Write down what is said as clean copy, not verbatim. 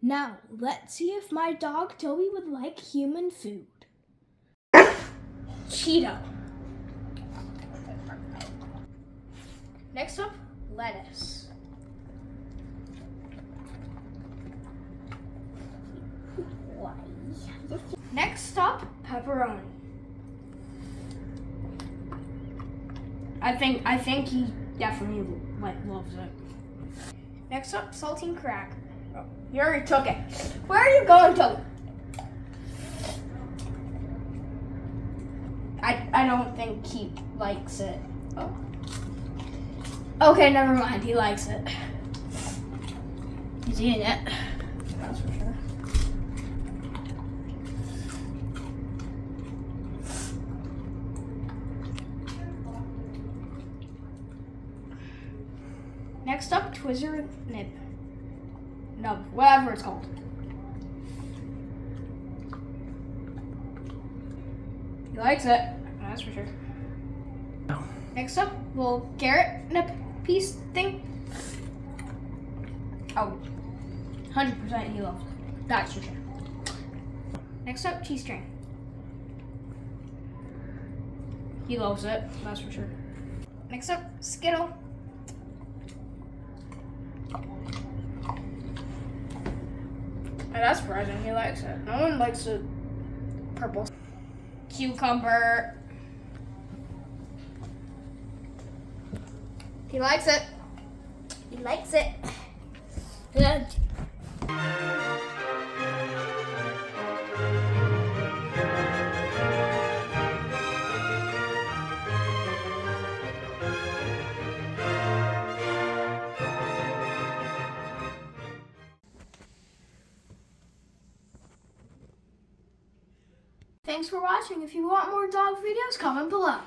Now, let's see if my dog Toby would like human food. Cheeto. Next up, lettuce. Next up, pepperoni. I think he definitely loves it. Next up, saltine cracker. Oh, you already took it. Where are you going, Toby? I don't think he likes it. Oh. Okay, never mind. He likes it. He's eating it. That's for sure. Next up, Twizzler Nib. Nub, whatever it's called. He likes it, that's for sure. Next up, little carrot nip piece thing. Oh, 100% he loves it. That's for sure. Next up, cheese string. He loves it, that's for sure. Next up, Skittle. That's surprising, he likes it. No one likes it purple. Cucumber. He likes it. He likes it. Good. Thanks for watching. If you want more dog videos, comment below.